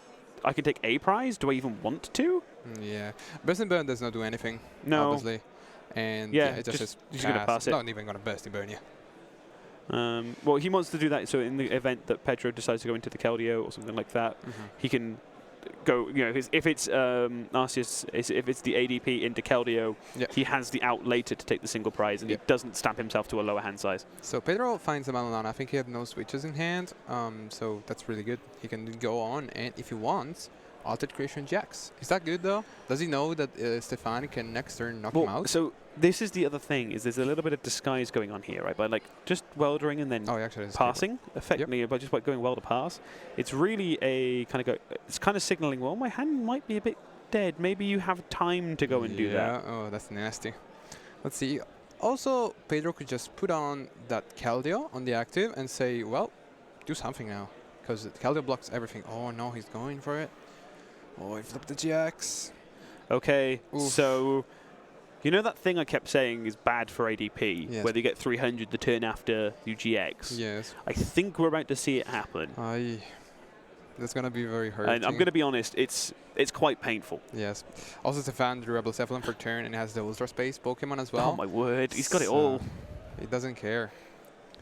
I can take a prize. Do I even want to? Yeah. Burst and Burn does not do anything, obviously. And it just he's going to pass it. Not even going to Burst and Burn you. Well, he wants to do that, so in the event that Pedro decides to go into the Keldeo or something like that, he can go, if it's Arceus, if it's the ADP into Keldeo, he has the out later to take the single prize, and he doesn't stamp himself to a lower hand size. So Pedro finds a Malonana. I think he had no switches in hand, so that's really good. He can go on, and if he wants, Altered Creation Jax. Is that good, though? Does he know that Stephane can next turn knock him out? So this is the other thing, is there's a little bit of disguise going on here, right? By like just weldering and then passing, effectively, by just going welder pass. It's really a it's kind of signaling, well, my hand might be a bit dead. Maybe you have time to go and do that. Oh, that's nasty. Let's see. Also, Pedro could just put on that Keldeo on the active and say, well, do something now. Because Keldeo blocks everything. Oh, no, he's going for it. Oh, he flipped the GX. Okay, so you know that thing I kept saying is bad for ADP, where you get 300 the turn after you GX? Yes. I think we're about to see it happen. That's going to be very hurting. And I'm going to be honest, it's quite painful. Yes. Also, Stephane drew Rebel Zeppelin for turn and has the Ultra Space Pokemon as well. Oh, my word. He's got it all. He doesn't care.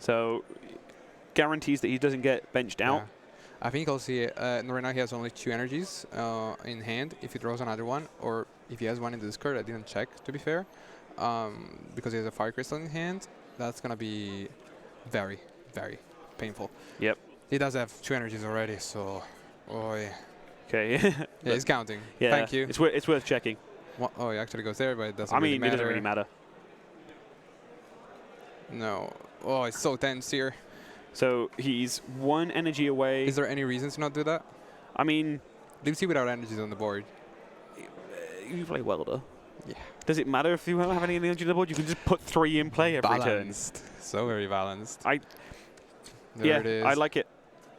So, guarantees that he doesn't get benched out. I think I'll see it. Right now he has only 2 energies in hand. If he draws another one, or if he has one in the discard, I didn't check, to be fair, because he has a Fire Crystal in hand. That's going to be very, very painful. Yep. He does have 2 energies already, so... Oh, yeah. Okay. Yeah, he's counting. Yeah. Thank you. It's worth checking. Well, oh, he actually goes there, but it doesn't really matter. It doesn't really matter. No. Oh, it's so tense here. So he's 1 energy away. Is there any reason to not do that? I mean... Leaves you without energies on the board. You play welder. Yeah. Does it matter if you don't have any energy on the board? You can just put 3 in play every turn. So very balanced. There it is. I like it.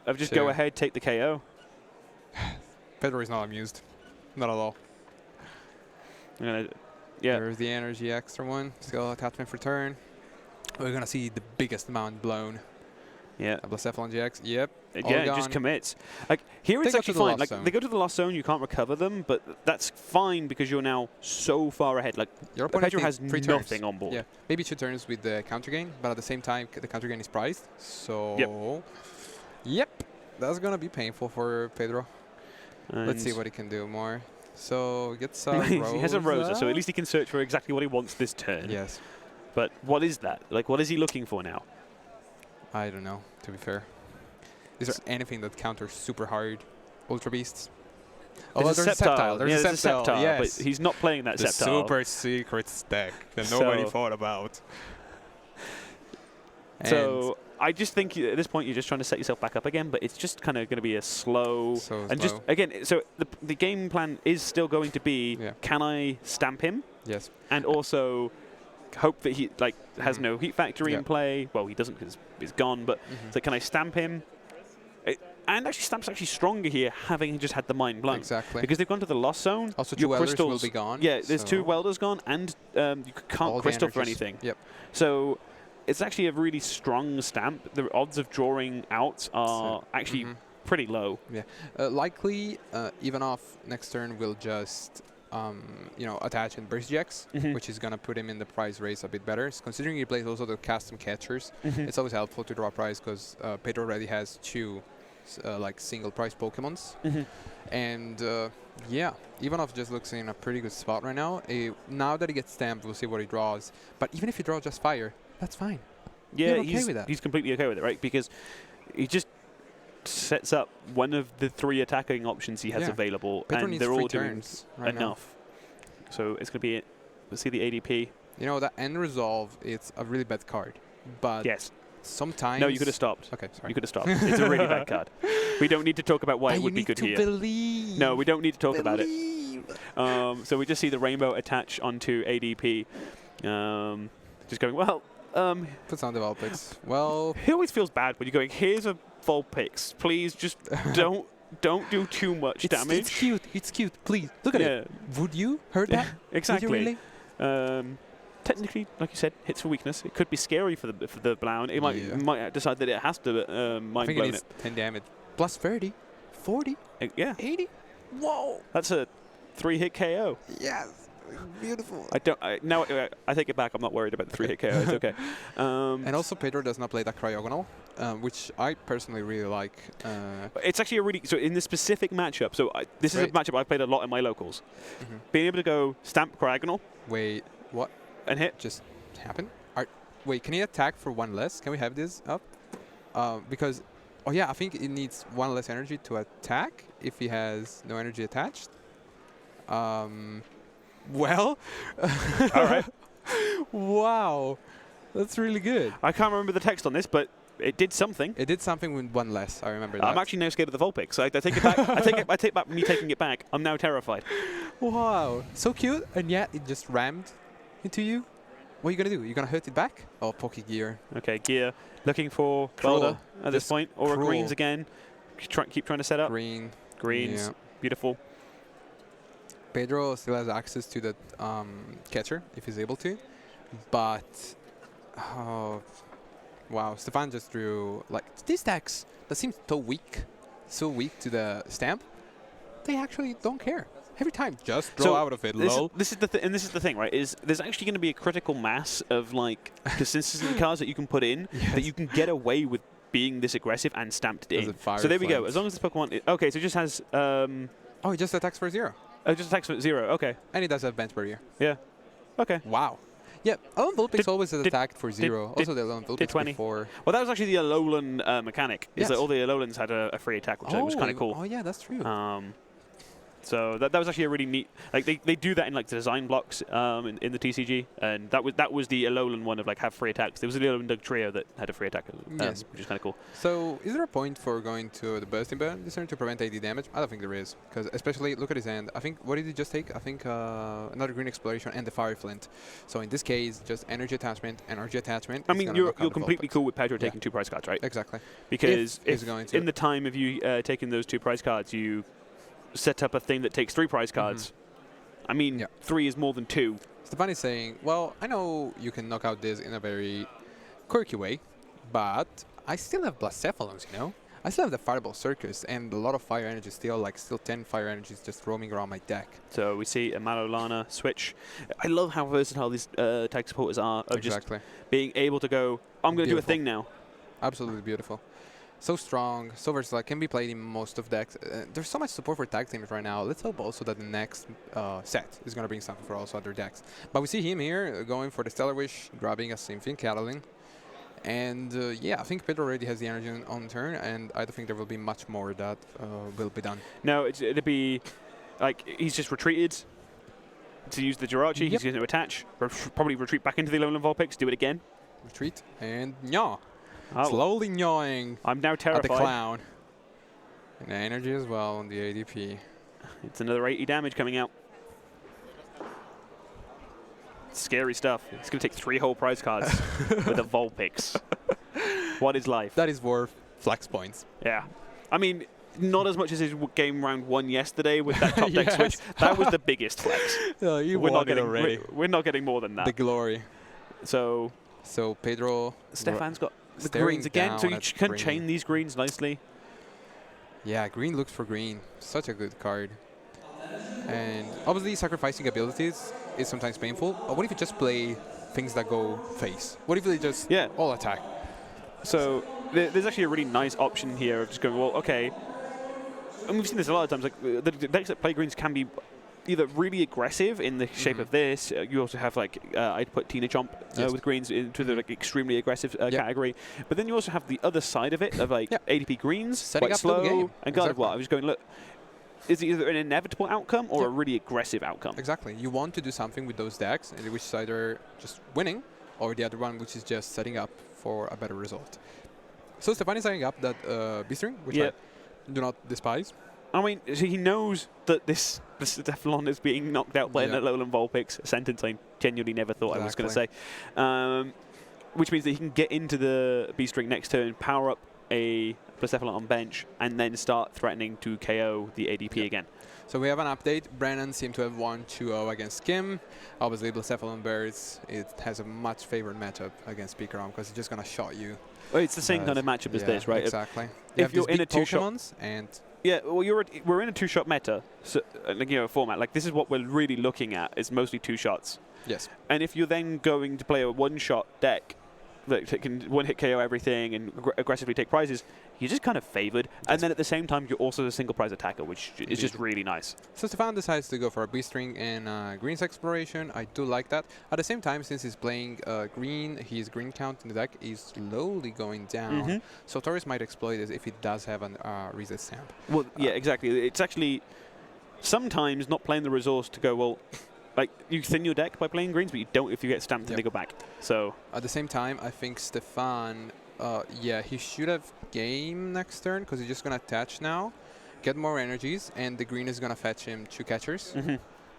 I'll just go ahead, take the KO. Pedro is not amused. Not at all. There's the energy extra one. Skill attachment for turn. We're going to see the biggest amount blown. Yeah. Blacephalon GX. Yep. Again, it just commits. Like here, it's actually fine. Like they go to the lost zone, you can't recover them, but that's fine because you're now so far ahead. Like your opponent has nothing on board. Yeah, maybe 2 turns with the counter gain, but at the same time, the counter gain is prized. So, yep, that's gonna be painful for Pedro. And let's see what he can do more. So gets a Rosa. He has a Rosa, so at least he can search for exactly what he wants this turn. Yes. But what is that? Like, what is he looking for now? I don't know, to be fair. Is there anything that counters super hard Ultra Beasts? Oh, there's a Sceptile. There's a Sceptile, yes. But he's not playing that Sceptile. The super secret stack that nobody thought about. So I just think at this point you're just trying to set yourself back up again, but it's just kind of going to be a slow... just, again, so the game plan is still going to be, can I stamp him? Yes. And also... hope that he has no heat factory in play. Well, he doesn't because he's gone. But so can I stamp him? And actually, Stamp's actually stronger here, having just had the mind blown. Exactly. Because they've gone to the lost zone. Also, 2 welders will be gone. Yeah, there's 2 welders gone, and you can't crystal for anything. Yep. So it's actually a really strong Stamp. The odds of drawing out are actually pretty low. Yeah. Likely, Ivanoff next turn will just... attach and burst GX, which is going to put him in the prize race a bit better. Considering he plays also the custom catchers, it's always helpful to draw a prize because Pedro already has 2 single prize Pokemons. And Ivanoff just looks in a pretty good spot right now. Now that he gets stamped, we'll see what he draws. But even if he draws just fire, that's fine. Yeah, he's okay with that. He's completely okay with it, right? Because he just sets up one of the 3 attacking options he has available, Pedro and they're all doing right enough. So it's going to be it. We'll see the ADP. You know, that End Resolve, it's a really bad card. But sometimes... No, you could have stopped. Okay, sorry. You could have stopped. It's a really bad card. We don't need to talk about why it would be good here. Believe. No, we don't need to talk about it. So we just see the rainbow attach onto ADP. Just going, well, Puts on the Vulpix. Well, he always feels bad when you're going, here's a Vulpix. Please just don't do too much damage. It's cute. It's cute. Please look at it. Would you hurt that? Exactly. Would you really? Technically, like you said, hits for weakness. It could be scary for the Blown. It might decide that it has to mind blown it. 10 damage. Plus 30, 40, 80. Whoa. That's a 3-hit KO. Yes. Beautiful. I take it back. I'm not worried about the 3-hit KO. It's okay. And also, Pedro does not play that Cryogonal, which I personally really like. It's actually so in this specific matchup. So this is a matchup I've played a lot in my locals. Being able to go stamp Cryogonal. Wait, what? And hit. Just happen? Wait, can he attack for 1 less? Can we have this up? Because, oh yeah, I think it needs 1 less energy to attack if he has no energy attached. Well, all right. Wow, that's really good. I can't remember the text on this, but it did something. It did something with 1 less. I remember that. I'm actually now scared of the Vulpix. I take it back. I take back me taking it back. I'm now terrified. Wow, so cute, and yet it just rammed into you. What are you gonna do? You're gonna hurt it back? Oh, Poke Gear. Okay, Gear. Looking for Welder at this point, or greens again. Keep trying to set up. Greens. Yeah. Beautiful. Pedro still has access to the catcher if he's able to, but wow, Stephane just drew like these decks that seem so weak to the stamp. They actually don't care. Every time, just draw out of it. This is the thing, right? Is there's actually going to be a critical mass of like consistency cards that you can put in that you can get away with being this aggressive and stamped in. So there we go. As long as this Pokemon, so it just has. Oh, it just attacks for 0. Oh, it just attacks for 0. Okay. And it does have Bench Barrier. Yeah. Okay. Wow. Yeah, Alolan Vulpix always attacked for 0. Also, the Alolan Vulpix before. Well, that was actually the Alolan mechanic. Is that all the Alolans had a free attack, which was kind of cool. Oh yeah, that's true. So that was actually a really neat. Like they do that in like the design blocks in the TCG, and that was the Alolan one of like have free attacks. There was the Alolan Doug trio that had a free attack, which is kind of cool. So is there a point for going to the Bursting Burn this turn to prevent AD damage? I don't think there is, because especially look at his hand. I think what did he just take? I think another Green Exploration and the Fire Flint. So in this case, just energy attachment. I mean, you're completely cool with Pedro taking 2 prize cards, right? Exactly. Because if in the time of you taking those 2 prize cards, you set up a thing that takes 3 prize cards. I mean, 3 is more than 2. Stephane is saying, well, I know you can knock out this in a very quirky way, but I still have Blacephalons, you know? I still have the Fireball Circus and a lot of fire energy still 10 fire energies just roaming around my deck. So we see a Malolana switch. I love how versatile these tag supporters are of just being able to go, I'm going to do a thing now. Absolutely beautiful. So strong, so versatile, can be played in most of decks. There's so much support for tag teams right now. Let's hope also that the next set is going to bring something for also other decks. But we see him here going for the Stellar Wish, grabbing a Symphony Catalin. And yeah, I think Pedro already has the energy on turn, and I don't think there will be much more that will be done. No, it'll be like he's just retreated to use the Jirachi. He's going to attach, probably retreat back into the Alolan Vulpix, do it again. Retreat, and Gnaw. Slowly gnawing. I'm now terrified. At the clown. And energy as well on the ADP. It's another 80 damage coming out. Scary stuff. It's going to take 3 whole prize cards with a Vulpix. What is life? That is worth flex points. Yeah. I mean, not as much as his game round 1 yesterday with that top deck switch. That was the biggest flex. We're not getting already. We're not getting more than that. The glory. So Pedro. Stephane's got the greens again, so you can chain these greens nicely. Yeah, green looks for green. Such a good card. And obviously sacrificing abilities is sometimes painful. But what if you just play things that go face? What if they just all attack? So there's actually a really nice option here of just going, well, okay. And we've seen this a lot of times. Like the decks that play greens can be either really aggressive in the shape of this. You also have like I'd put Tina Chomp with greens into the like extremely aggressive category. But then you also have the other side of it of like ADP greens, quite slow, and God of War. I was going, look, is it either an inevitable outcome or a really aggressive outcome? Exactly. You want to do something with those decks, which is either just winning or the other one, which is just setting up for a better result. So Stephane is setting up that B-string, which I do not despise. I mean, so he knows that this Stephane is being knocked out playing Alolan Vulpix, a sentence I genuinely never thought I was going to say. which means that he can get into the B string next turn, power up a Blacephalon on bench, and then start threatening to KO the ADP again. So we have an update. Brennan seemed to have won 2-0 against Kim. Obviously, Blacephalon Bears, it has a much favored matchup against Pikarom because it's just going to shot you. Well, it's the same kind of matchup as this, right? Exactly. If you're in a two-shot, and we're in a two-shot meta, so format. Like this is what we're really looking at. It's mostly two shots. Yes. And if you're then going to play a one-shot deck that can one-hit KO everything and aggressively take prizes, you're just kind of favored. And then at the same time, you're also a single prize attacker, which is just really nice. So Stephane decides to go for a B-string and Green's Exploration. I do like that. At the same time, since he's playing green, his green count in the deck is slowly going down. So Torres might exploit this if he does have a reset stamp. Well, yeah, exactly. It's actually sometimes not playing the resource to go, well, like, you thin your deck by playing greens, but you don't if you get stamped and they go back. So at the same time, I think Stephane, he should have game next turn because he's just going to attach now, get more energies, and the green is going to fetch him 2 catchers.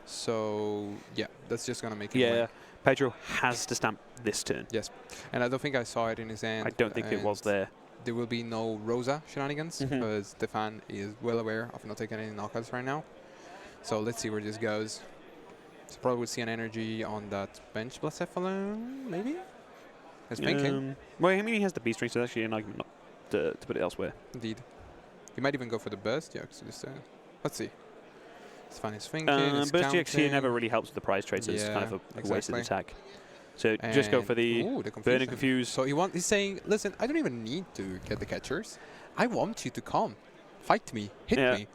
So, yeah, that's just going to make him win. Pedro has to stamp this turn. Yes, and I don't think I saw it in his hand. I don't think it was there. There will be no Rosa shenanigans because Stephane is well aware of not taking any knockouts right now. So let's see where this goes. So probably we'll see an energy on that bench Blacephalon, maybe? He's thinking. Well, I mean, he has the B string, so that's actually an argument not to put it elsewhere. Indeed. He might even go for the burst. Yeah, let's see. Stephane is thinking. Burst GX here never really helps with the prize trade, so it's kind of a wasted attack. So just go for the Burn and Confuse. So he's saying, listen, I don't even need to get the catchers. I want you to come. Fight me. Hit me.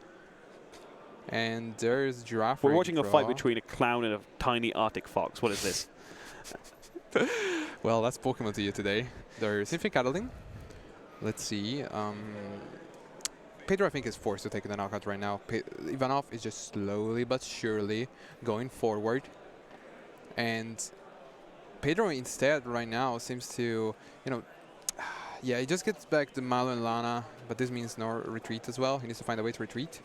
And there's Giraffe. We're watching a fight between a clown and a tiny Arctic fox. What is this? Well, that's Pokemon to you today. There's Infinite Cuddling. Let's see. Pedro, I think, is forced to take the knockout right now. Ivanoff is just slowly but surely going forward. And Pedro instead right now seems to, he just gets back to Malo and Lana, but this means no retreat as well. He needs to find a way to retreat.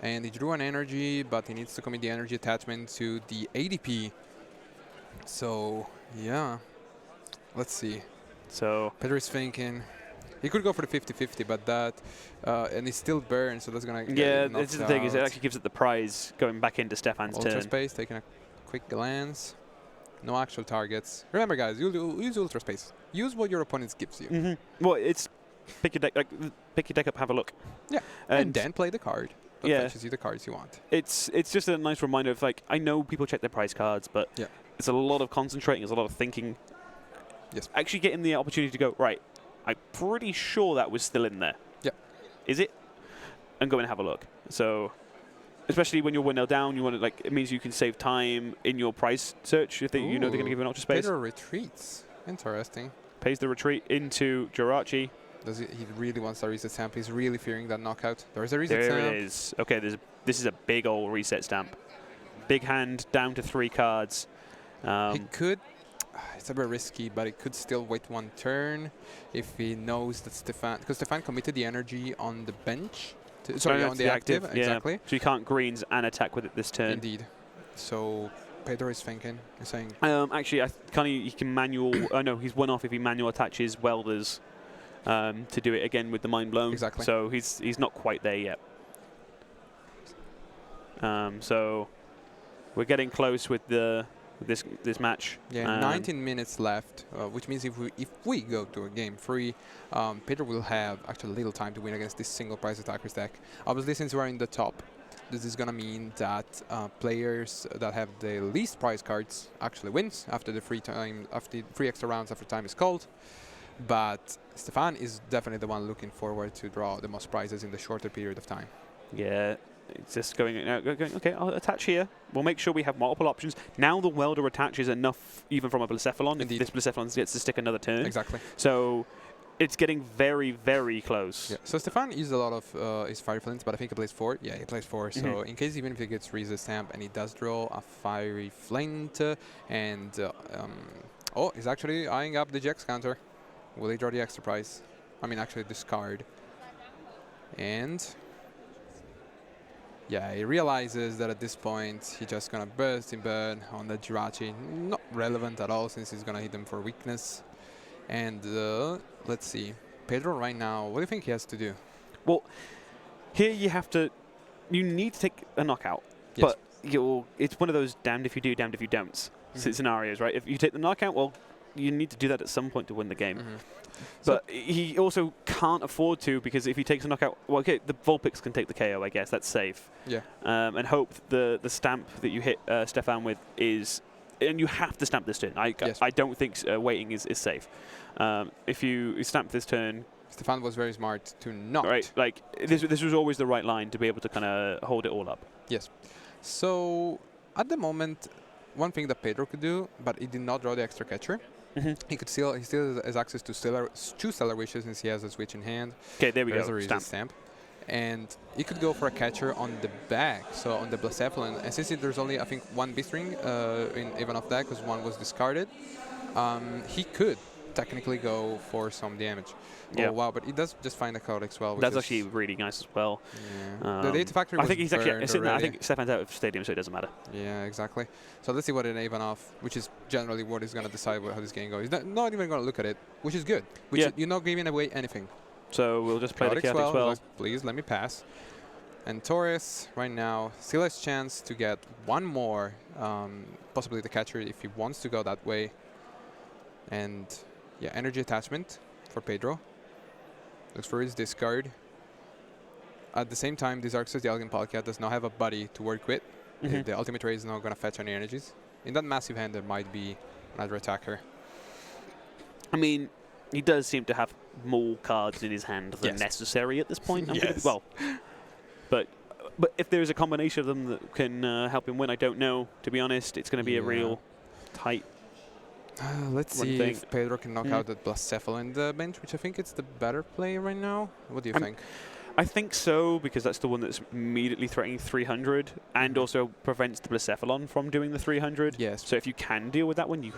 And he drew an energy, but he needs to commit the energy attachment to the ADP. So, yeah. Let's see. So Pedro is thinking. He could go for the 50-50, but that... and he's still burned, so that's going to get this is the thing, is it actually gives it the prize going back into Stephane's turn. Ultra Space, taking a quick glance. No actual targets. Remember, guys, use Ultra Space. Use what your opponent gives you. Well, it's pick your deck up, have a look. Yeah, and then play the card. That fetches you the cards you want. It's just a nice reminder of, like, I know people check their prize cards, but it's a lot of concentrating, it's a lot of thinking. Yes. Actually getting the opportunity to go, right, I'm pretty sure that was still in there. Yeah. Is it? And go and have a look. So, especially when you're 1-0 down, you want to, it means you can save time in your prize search if you know they're going to give you an Ultra Space. Pedro retreats. Interesting. Pays the retreat into Jirachi. He really wants the reset stamp. He's really fearing that knockout. There is a reset stamp. There it is. Okay, this is a big old reset stamp. Big hand, down to 3 cards. He could... It's a bit risky, but he could still wait 1 turn if he knows that Stephane... Because Stephane committed the energy on the bench. Sorry, on the active. Exactly. So you can't greens and attack with it this turn. Indeed. So Pedro is thinking. He's saying... Actually, he can manual... no, he's 1 off if he manual attaches Welders. To do it again with the Mind Blown. Exactly. So he's not quite there yet. So we're getting close with this match. Yeah, 19 minutes left, which means if we go to a game 3, Pedro will have actually little time to win against this single prize attacker's deck. Obviously, since we're in the top, this is gonna mean that players that have the least prize cards actually wins after the free extra rounds after time is called. But Stephane is definitely the one looking forward to draw the most prizes in the shorter period of time. Yeah, it's just going, okay, I'll attach here. We'll make sure we have multiple options. Now the Welder attaches enough even from a Blacephalon. Indeed. If this Blacephalon gets to stick another turn. Exactly. So it's getting very, very close. Yeah. So Stephane used a lot of his Fire Flints, but I think he plays 4. Yeah, he plays 4. So in case even if he gets Reset Stamp and he does draw a Fiery Flint and... he's actually eyeing up the GX counter. Will he draw the extra prize? I mean, actually discard. And... yeah, he realizes that at this point, he's just going to burst in burn on the Jirachi. Not relevant at all, since he's going to hit him for weakness. And let's see. Pedro right now, what do you think he has to do? Well, here you need to take a knockout. Yes. But it's one of those damned if you do, damned if you don't scenarios, right? If you take the knockout, well, you need to do that at some point to win the game. But he also can't afford to, because if he takes a knockout, well, okay, the Vulpix can take the KO, I guess. That's safe. Yeah. And hope the stamp that you hit Stephane with is... And you have to stamp this turn. I don't think waiting is safe. If you stamp this turn... Stephane was very smart to not. Right. Like, this was always the right line to be able to kind of hold it all up. Yes. So, at the moment, one thing that Pedro could do, but he did not draw the extra catcher. He still has access to two Stellar Wishes since he has a switch in hand. Okay, there we go. Stamp. And he could go for a catcher on the back, so on the Blacephalon. And since there's only, I think, one Beastring in Ivanoff deck, because one was discarded, he could technically go for some damage. Yeah. Oh, wow, but he does just find a Codex well. That's actually really nice as well. Yeah. The data factory was I think he's actually... I think Stephane's out of Stadium, so it doesn't matter. Yeah, exactly. So let's see what an Ivanoff, which is generally what is going to decide how this game goes. He's not even going to look at it, which is good. You're not giving away anything. So we'll just play the Chaotic Swell. Please let me pass. And Torres right now still has chance to get one more, possibly the catcher if he wants to go that way. And yeah, energy attachment for Pedro. Looks for his discard. At the same time, this Arxus the Elegant Palkia does not have a buddy to work with. The Ultimate Ray is not going to fetch any energies. In that massive hand, there might be another attacker. I mean, he does seem to have more cards in his hand than necessary at this point. Well, but if there's a combination of them that can help him win, I don't know. To be honest, it's going to be a real tight. Let's see if Pedro can knock out that Blacephalon in the bench, which I think it's the better play right now. What do you think? I think so, because that's the one that's immediately threatening 300 and also prevents the Blacephalon from doing the 300. Yes. So if you can deal with that one, you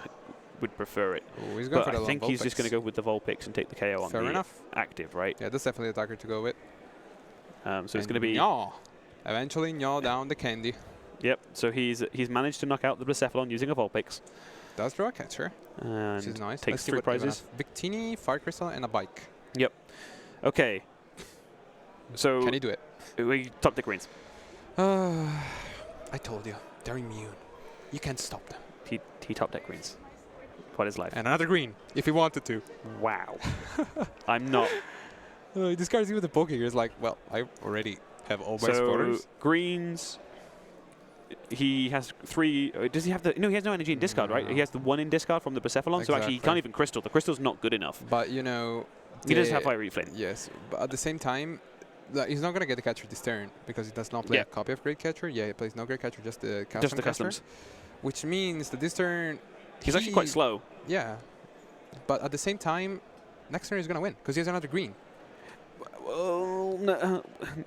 would prefer it. Ooh, he's going for the I think he's just going to go with the Vulpix and take the KO on the active, right? Yeah, that's definitely the attacker to go with. So it's going to be... Gnaw. Eventually gnaw down the candy. Yep, so he's managed to knock out the Blacephalon using a Vulpix. Does draw a catcher, which is nice. Takes 3 prizes. Victini, Fire Crystal, and a bike. Yep. Okay. So can he do it? We top deck greens. I told you, they're immune. You can't stop them. He top deck greens. What is life? And another green, if he wanted to. Wow. I'm not. He discards you with the Pokegear. It's like, well, I already have all my spotters. Greens. He has 3. Does he have the? No, he has no energy in discard, right? He has the 1 in discard from the Blacephalon. So actually, he can't even crystal. The crystal's not good enough. But you know, he does have Fire Reflame. Yes, but at the same time, he's not going to get the catcher this turn because he does not play a copy of Great Catcher. Yeah, he plays no Great Catcher, just the custom. Just the customs. Which means that this turn, he's actually quite slow. Yeah, but at the same time, next turn he's going to win because he has another green. Well,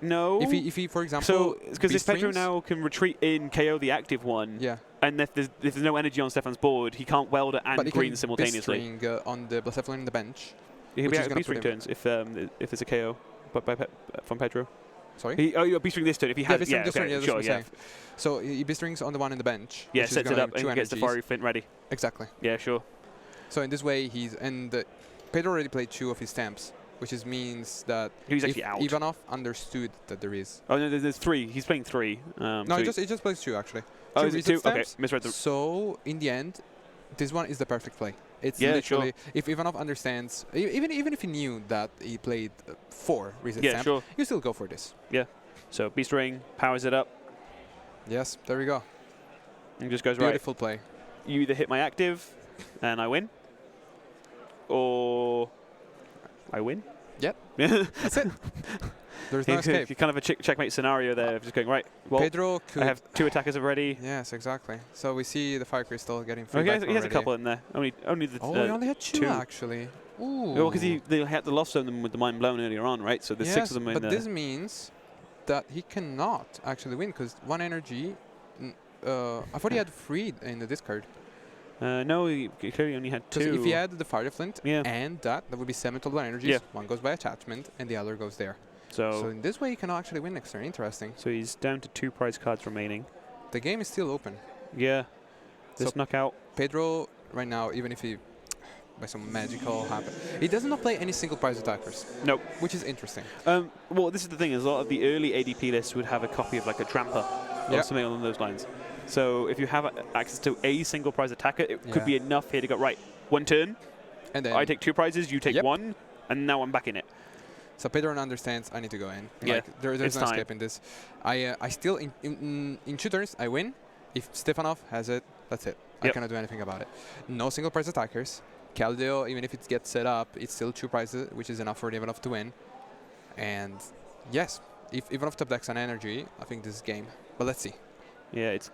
no. If he, for example, so because if Pedro now can retreat in, KO the active one, and if there's no energy on Stephane's board, he can't weld it and green simultaneously. On the Blacephalon in the bench. He can be out of Beastring turns if there's a KO from Pedro. Sorry? You're Beastring this turn if he has. Sure. So he Beastrings on the one in the bench. Yeah, sets it up and gets the Fiery Flint ready. Exactly. Yeah, sure. So in this way, Pedro already played 2 of his stamps, which means that he's actually out. Ivanoff understood that there is. Oh, no, there's 3. He's playing 3. No, he just plays 2, actually. Oh, is it 2? Okay, misread them. So, in the end, this one is the perfect play. It's literally, if Ivanoff understands, even if he knew that he played 4 reset stamp, you still go for this. Yeah. So, Beast Ring powers it up. Yes, there we go. And just goes Beautiful play. You either hit my active, and I win, or I win. Yep. That's it. There's no escape. Kind of a checkmate scenario there, of just going, right, well, Pedro could... I have 2 attackers already. Yes, exactly. So we see the Fire Crystal getting free back he has a couple in there. Only the he only had 2, actually. Ooh. Well, because they had to lost them with the Mind Blown earlier on, right? So there's 6 of them in there. But this means that he cannot actually win, because 1 energy... I thought he had 3 in the discard. No, he clearly only had 2. If he had the Fire Flint and that would be 7 total energies. One goes by attachment and the other goes there. So in this way, he can actually win next turn. Interesting. So he's down to 2 prize cards remaining. The game is still open. Yeah. This knockout. Pedro, right now, even if he by some magical happen. He does not play any single prize attackers. Nope. Which is interesting. Well, this is the thing, is a lot of the early ADP lists would have a copy of like a tramper or something along those lines. So if you have access to a single prize attacker, it could be enough here to go, right, one turn, and then I take 2 prizes, you take 1, and now I'm back in it. So Pedro understands I need to go in. Yeah, like, there's no escaping this. I still, in 2 turns, I win. If Stephanoff has it, that's it. I cannot do anything about it. No single prize attackers. Caldeo, even if it gets set up, it's still 2 prizes, which is enough for Ivanoff to win. And yes, if Ivanoff top decks an energy, I think this is game. But let's see. Yeah, it's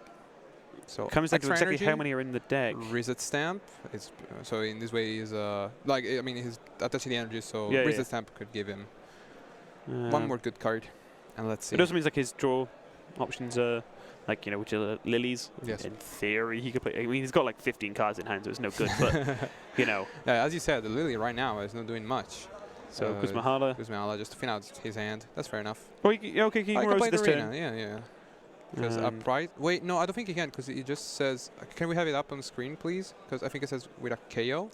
so comes down to exactly how many are in the deck. Reset stamp. It's so in this way he's like I mean he's attaching the energy, so reset stamp could give him one more good card. And let's see. It also means like his draw options are like, you know, which are lilies. Yes. In theory, he could play. I mean, he's got like 15 cards in hand, so it's no good. But you know. Yeah, as you said, the lily right now is not doing much. So Kuzmahala just to thin out his hand. That's fair enough. Well, okay, he can rose this turn. Yeah. Because upright. Wait, no, I don't think he can, because it just says. Can we have it up on screen, please? Because I think it says with a KO.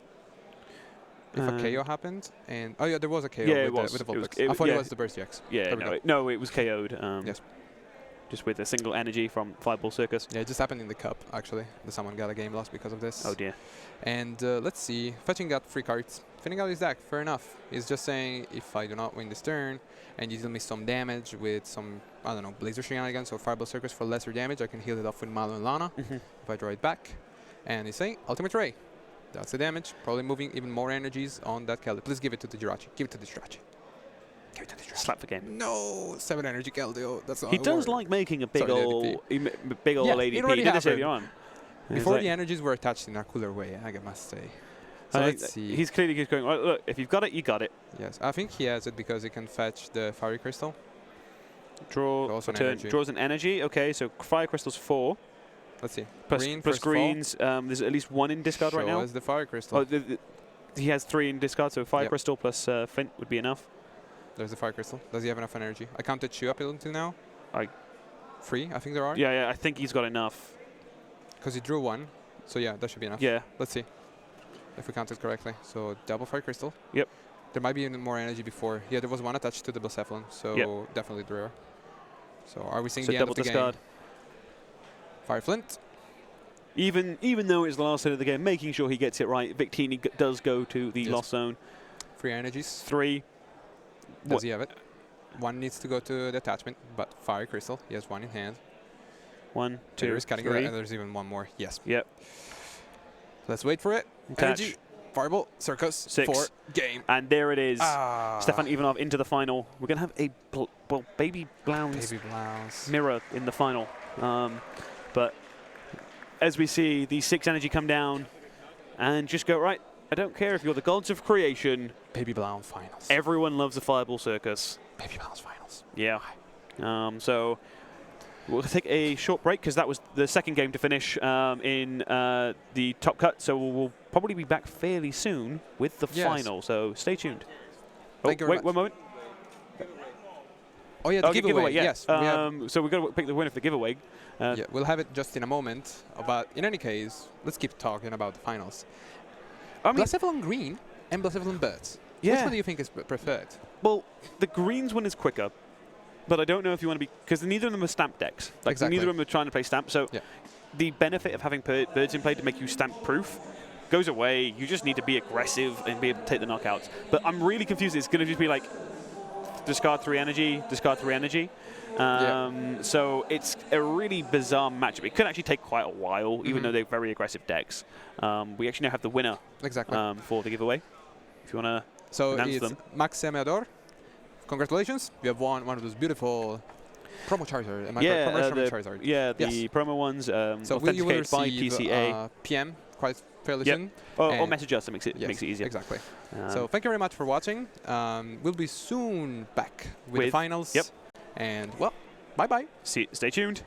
If a KO happened, and oh yeah, there was a KO with the Vulpix. I thought it was the Burst Jax. Yeah, no, it was KO'd. Yes. Just with a single energy from Fireball Circus. Yeah, it just happened in the cup, actually. Someone got a game loss because of this. Oh dear. And let's see. Fetching got 3 cards. Thinning out his deck, fair enough. He's just saying, if I do not win this turn, and you deal me some damage with some, I don't know, Blazer Shenanigans or Fireball Circus for lesser damage, I can heal it off with Malo and Lana if I draw it back. And he's saying, Ultimate Ray. That's the damage. Probably moving even more energies on that Keldeo. Please give it to the Jirachi. Give it to the Jirachi. Give it to the Jirachi. Slap the game. No! 7 energy Keldeo. That's not He does like making a big old ADP. It already did this early on. Before the energies were attached in a cooler way, I must say. So let's see. He's clearly just going, right, look, if you've got it, you got it. Yes, I think he has it because he can fetch the Fiery Crystal. Draws an energy. Okay, so Fire Crystal's 4. Let's see. Plus greens. There's at least 1 in discard right now. So is the Fire Crystal. Oh, he has 3 in discard, so Fire Crystal plus Flint would be enough. There's the Fire Crystal. Does he have enough energy? I counted 2 up until now. 3, I think there are. Yeah, I think he's got enough. Because he drew 1. So yeah, that should be enough. Yeah. Let's see if we counted correctly. So double Fire Crystal. Yep. There might be even more energy before. Yeah, there was 1 attached to the Blacephalon, so definitely the rare. So are we seeing the end of the game? Fire Flint. Even though it's the last turn of the game, making sure he gets it right. Victini does go to the lost zone. 3 energies. 3. Does he have it? 1 needs to go to the attachment, but Fire Crystal. He has 1 in hand. 1, 2, 3. And there's even 1 more. Yes. Yep. Let's wait for it. Energy. Fireball, Circus, 6. 4, game. And there it is. Stephane Ivanoff into the final. We're going to have a Baby Blounds mirror in the final. But as we see the 6 energy come down and just go, right, I don't care if you're the gods of creation. Baby Blounds finals. Everyone loves the Fireball Circus. Baby Blounds finals. Yeah. So we'll take a short break because that was the second game to finish in the top cut. So we'll probably be back fairly soon with the final. So stay tuned. Wait 1 moment. Oh, yeah, the giveaway. Yeah. Yes. So we've got to pick the winner for the giveaway. Yeah, we'll have it just in a moment. But in any case, let's keep talking about the finals. Blacephalon Green and Blacephalon Birds. Yeah. Which one do you think is preferred? Well, the greens one is quicker. But I don't know if you want to be... Because neither of them are stamp decks. Like, neither of them are trying to play stamp. So the benefit of having birds in play to make you stamp-proof goes away. You just need to be aggressive and be able to take the knockouts. But I'm really confused. It's going to just be like discard 3 energy, discard 3 energy. So it's a really bizarre matchup. It could actually take quite a while, even though they're very aggressive decks. We actually now have the winner for the giveaway. If you want to announce them. Max Semeador. Congratulations, you have won one of those beautiful promo Charizard. The promo ones so authenticated by PCA. PM quite fairly soon. Or message us, that makes it easier. Exactly. So thank you very much for watching. We'll be soon back with the finals. Yep. And, well, bye-bye. Stay tuned.